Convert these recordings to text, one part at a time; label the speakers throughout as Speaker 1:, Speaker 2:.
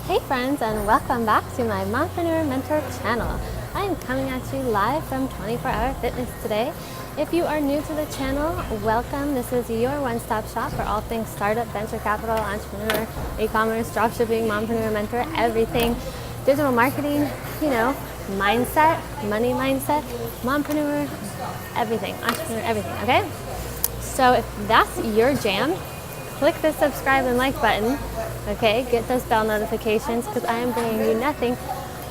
Speaker 1: Hey friends, and welcome back to my Mompreneur Mentor channel. I am coming at you live from 24 Hour Fitness today. If you are new to the channel, welcome. This is your one-stop shop for all things startup, venture capital, entrepreneur, e-commerce, dropshipping, Mompreneur Mentor, everything. Digital marketing, mindset, money mindset, mompreneur, everything, entrepreneur, everything, okay? So if that's your jam, click the subscribe and like button, okay? Get those bell notifications because I am bringing you nothing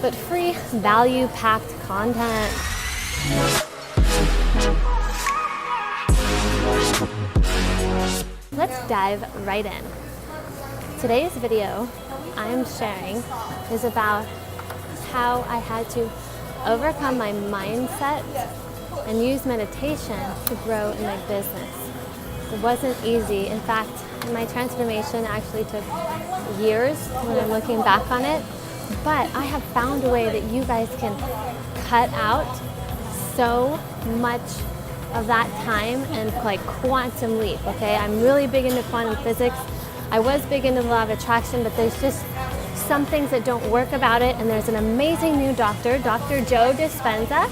Speaker 1: but free, value-packed content. Let's dive right in. Today's video I am sharing is about how I had to overcome my mindset and use meditation to grow in my business. It wasn't easy. In fact, my transformation actually took years when I'm looking back on it, but I have found a way that you guys can cut out so much of that time and like quantum leap, okay? I'm really big into quantum physics. I was big into the law of attraction, but there's just some things that don't work about it, and there's an amazing new doctor, Dr. Joe Dispenza,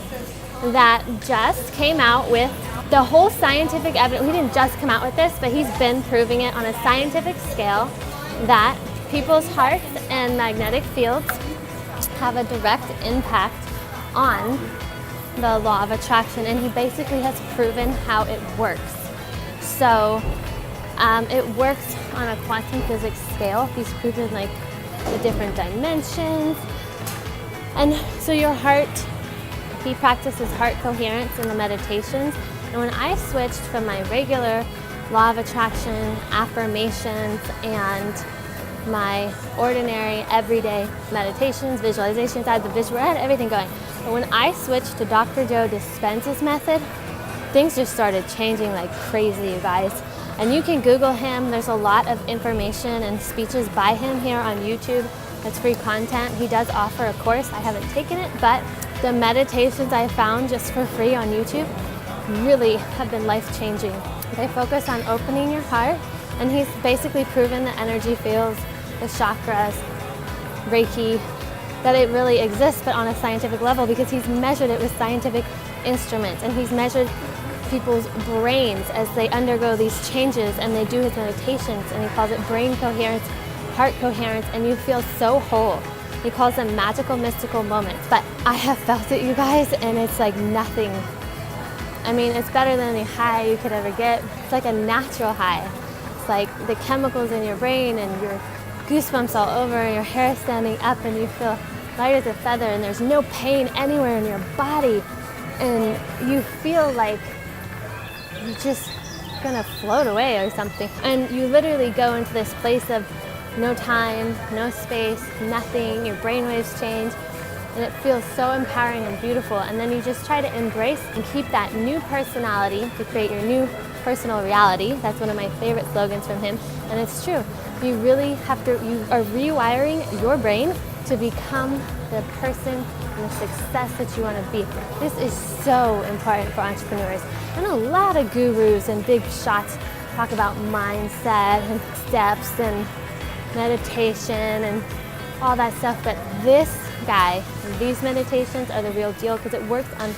Speaker 1: that just came out with the whole scientific evidence. He didn't just come out with this, but he's been proving it on a scientific scale that people's hearts and magnetic fields have a direct impact on the law of attraction, and he basically has proven how it works. So it works on a quantum physics scale. He's proven like the different dimensions, and so your heart, he practices heart coherence in the meditations. And when I switched from my regular law of attraction, affirmations, and my ordinary everyday meditations, visualizations, I had the visual, I had everything going. But when I switched to Dr. Joe Dispenza's method, things just started changing like crazy, you guys. And you can Google him. There's a lot of information and speeches by him here on YouTube. It's free content. He does offer a course. I haven't taken it, but the meditations I found just for free on YouTube really have been life-changing. They focus on opening your heart, and he's basically proven the energy fields, the chakras, Reiki, that it really exists, but on a scientific level, because he's measured it with scientific instruments, and he's measured people's brains as they undergo these changes and they do his meditations, and he calls it brain coherence, heart coherence, and you feel so whole. He calls them magical, mystical moments. But I have felt it, you guys, and it's like nothing. I mean, it's better than any high you could ever get. It's like a natural high. It's like the chemicals in your brain and your goosebumps all over and your hair standing up and you feel light as a feather and there's no pain anywhere in your body. And you feel like you're just gonna float away or something. And you literally go into this place of no time, no space, nothing, your brainwaves change, and it feels so empowering and beautiful. And then you just try to embrace and keep that new personality to create your new personal reality. That's one of my favorite slogans from him, and it's true. You really have to, you are rewiring your brain to become the person and the success that you want to be. This is so important for entrepreneurs. And a lot of gurus and big shots talk about mindset and steps and meditation and all that stuff, but this guy, these meditations are the real deal because it works on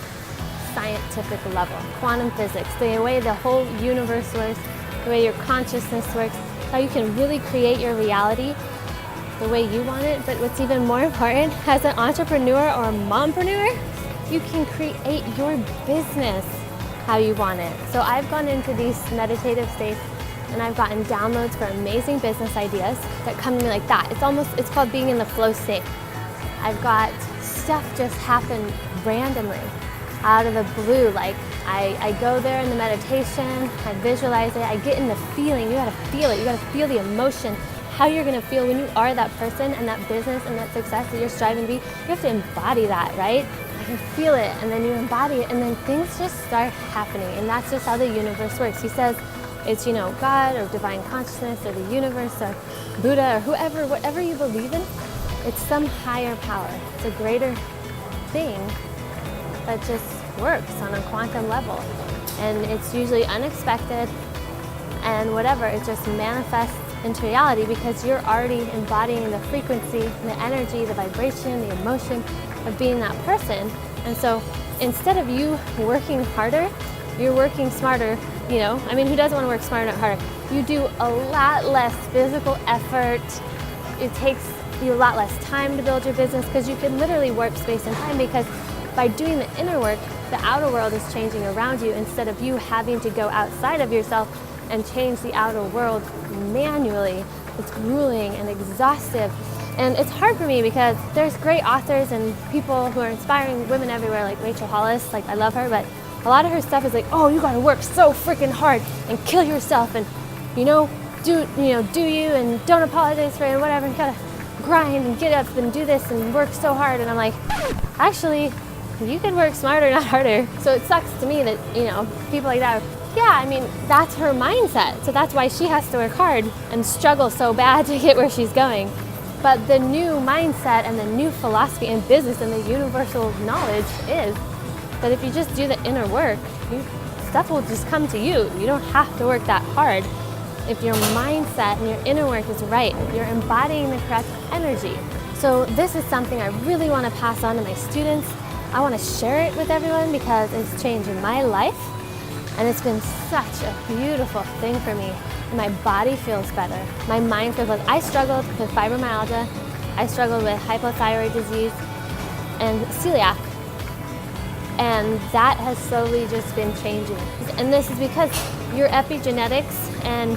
Speaker 1: scientific level, quantum physics, the way the whole universe works, the way your consciousness works, how you can really create your reality the way you want it. But what's even more important, as an entrepreneur or a mompreneur, you can create your business how you want it. So I've gone into these meditative states and I've gotten downloads for amazing business ideas that come to me like that. It's called being in the flow state. I've got stuff just happen randomly, out of the blue. Like I go there in the meditation, I visualize it, I get in the feeling. You gotta feel it, you gotta feel the emotion, how you're gonna feel when you are that person and that business and that success that you're striving to be. You have to embody that, right? I can feel it, and then you embody it, and then things just start happening. And that's just how the universe works. He says it's, God or divine consciousness or the universe or Buddha or whoever, whatever you believe in, it's some higher power. It's a greater thing that just works on a quantum level. And it's usually unexpected and whatever, it just manifests into reality because you're already embodying the frequency, the energy, the vibration, the emotion of being that person. And so instead of you working harder, you're working smarter. You know, I mean, who doesn't want to work smarter, not harder? You do a lot less physical effort. It takes you a lot less time to build your business because you can literally warp space and time, because by doing the inner work, the outer world is changing around you instead of you having to go outside of yourself and change the outer world manually. It's grueling and exhaustive. And it's hard for me because there's great authors and people who are inspiring women everywhere, like Rachel Hollis. Like, I love her, but a lot of her stuff is like, oh, you gotta work so freaking hard and kill yourself and, do you and don't apologize for it and whatever. You gotta grind and get up and do this and work so hard. And I'm like, actually, you can work smarter, not harder. So it sucks to me that, people like that, that's her mindset. So that's why she has to work hard and struggle so bad to get where she's going. But the new mindset and the new philosophy in business and the universal knowledge is that if you just do the inner work, stuff will just come to you. You don't have to work that hard. If your mindset and your inner work is right, you're embodying the correct energy. So this is something I really want to pass on to my students. I want to share it with everyone because it's changing my life. And it's been such a beautiful thing for me. My body feels better. My mind feels better. I struggled with fibromyalgia. I struggled with hypothyroid disease and celiac. And that has slowly just been changing. And this is because your epigenetics and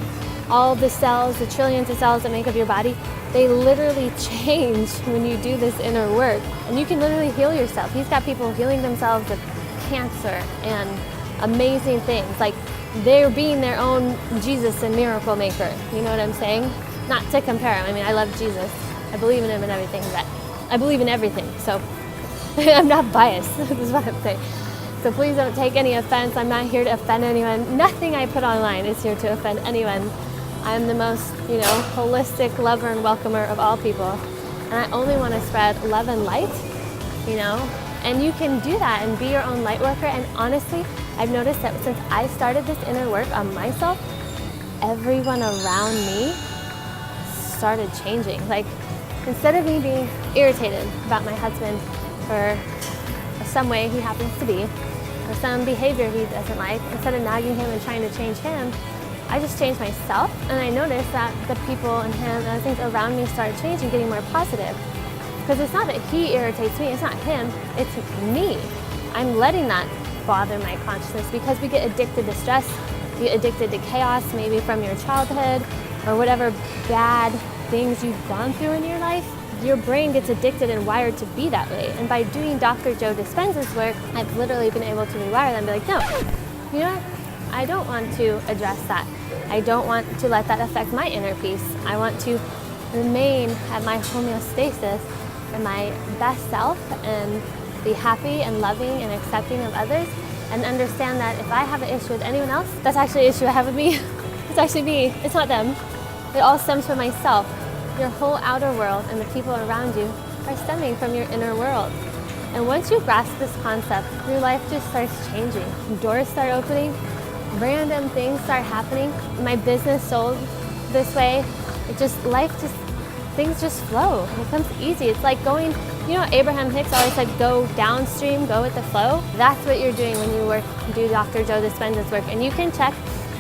Speaker 1: all the cells, the trillions of cells that make up your body, they literally change when you do this inner work. And you can literally heal yourself. He's got people healing themselves of cancer and amazing things. Like, they're being their own Jesus and miracle maker. You know what I'm saying? Not to compare him. I mean, I love Jesus. I believe in him and everything, but I believe in everything. So I'm not biased. This is what I'm saying. So please don't take any offense. I'm not here to offend anyone. Nothing I put online is here to offend anyone. I'm the most, holistic lover and welcomer of all people. And I only want to spread love and light, and you can do that and be your own light worker. And honestly, I've noticed that since I started this inner work on myself, everyone around me started changing. Like, instead of me being irritated about my husband for some way he happens to be, or some behavior he doesn't like, instead of nagging him and trying to change him, I just changed myself, and I noticed that the people and him and the things around me started changing, getting more positive. Because it's not that he irritates me, it's not him, it's me. I'm letting that bother my consciousness because we get addicted to stress, we get addicted to chaos, maybe from your childhood or whatever bad things you've gone through in your life. Your brain gets addicted and wired to be that way. And by doing Dr. Joe Dispenza's work, I've literally been able to rewire them and be like, no, I don't want to address that. I don't want to let that affect my inner peace. I want to remain at my homeostasis and my best self and be happy and loving and accepting of others, and understand that if I have an issue with anyone else, that's actually an issue I have with me. It's actually me. It's not them. It all stems from myself. Your whole outer world and the people around you are stemming from your inner world. And once you grasp this concept, your life just starts changing. Doors start opening, random things start happening. My business sold this way. Things just flow. It becomes easy. It's like going, Abraham Hicks always said, go downstream, go with the flow. That's what you're doing when you do Dr. Joe Dispenza's work. And you can check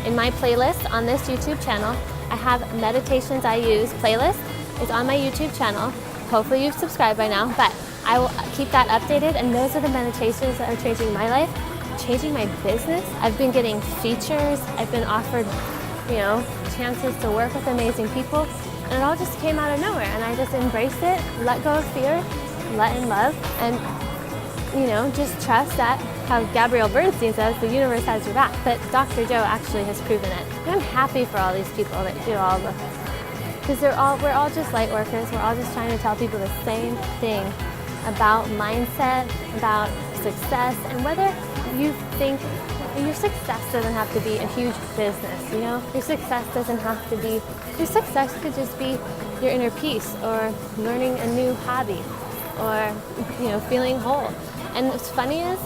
Speaker 1: in my playlist on this YouTube channel. I have meditations I use playlist. It's on my YouTube channel. Hopefully you've subscribed by now, but I will keep that updated. And those are the meditations that are changing my life, changing my business. I've been getting features. I've been offered, chances to work with amazing people. And it all just came out of nowhere. And I just embraced it, let go of fear, let in love, and, just trust that, how Gabrielle Bernstein says, the universe has your back. But Dr. Joe actually has proven it. And I'm happy for all these people that do all the, because we're all just light workers. We're all just trying to tell people the same thing about mindset, about success, and whether you think your success doesn't have to be a huge business, Your success doesn't have to be, your success could just be your inner peace, or learning a new hobby, or, feeling whole. And what's funny is,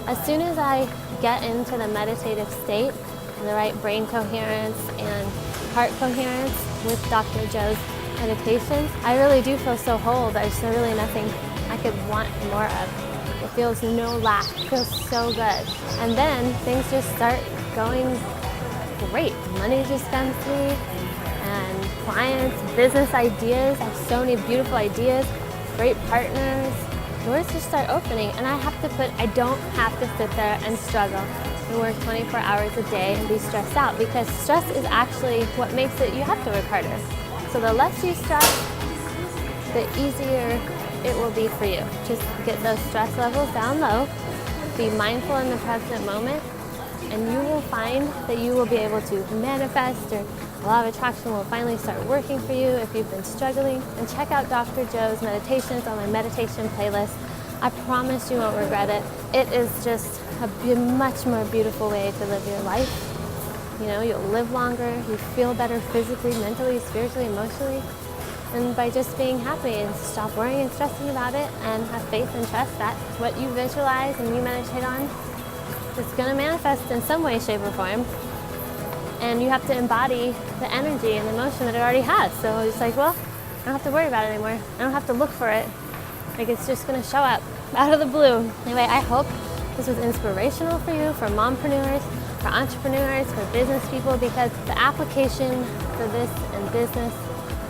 Speaker 1: as soon as I get into the meditative state, and the right brain coherence and heart coherence, with Dr. Joe's meditations, I really do feel so whole. There's really nothing I could want more of. It feels no lack. It feels so good. And then things just start going great. Money just comes to me, and clients, business ideas. I have so many beautiful ideas, great partners. Doors just start opening, and I don't have to sit there and struggle and work 24 hours a day and be stressed out, because stress is actually what makes it, you have to work harder. So the less you stress, the easier it will be for you. Just get those stress levels down low, be mindful in the present moment, and you will find that you will be able to manifest, or a law of attraction will finally start working for you if you've been struggling. And check out Dr. Joe's meditations on my meditation playlist. I promise you won't regret it. It is just a much more beautiful way to live your life. You know, you'll live longer, you feel better physically, mentally, spiritually, emotionally. And by just being happy, and stop worrying and stressing about it, and have faith and trust that what you visualize and you meditate on, it's going to manifest in some way, shape, or form. And you have to embody the energy and the emotion that it already has. So it's like, well, I don't have to worry about it anymore. I don't have to look for it. Like, it's just going to show up out of the blue. Anyway, I hope this was inspirational for you, for mompreneurs, for entrepreneurs, for business people, because the application for this in business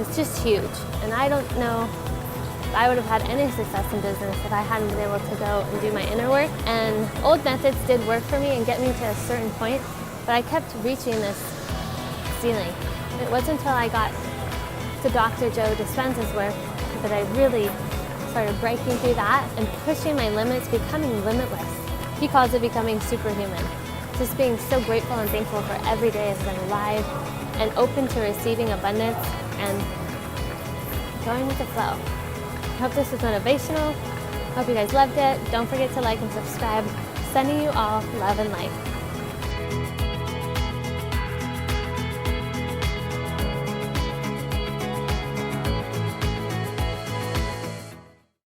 Speaker 1: is just huge. And I don't know if I would have had any success in business if I hadn't been able to go and do my inner work. And old methods did work for me and get me to a certain point, but I kept reaching this ceiling. It wasn't until I got to Dr. Joe Dispenza's work that I really started breaking through that and pushing my limits, becoming limitless. He calls it becoming superhuman. Just being so grateful and thankful for every day as I'm alive and open to receiving abundance and going with the flow. I hope this was motivational. Hope you guys loved it. Don't forget to like and subscribe. Sending you all love and light.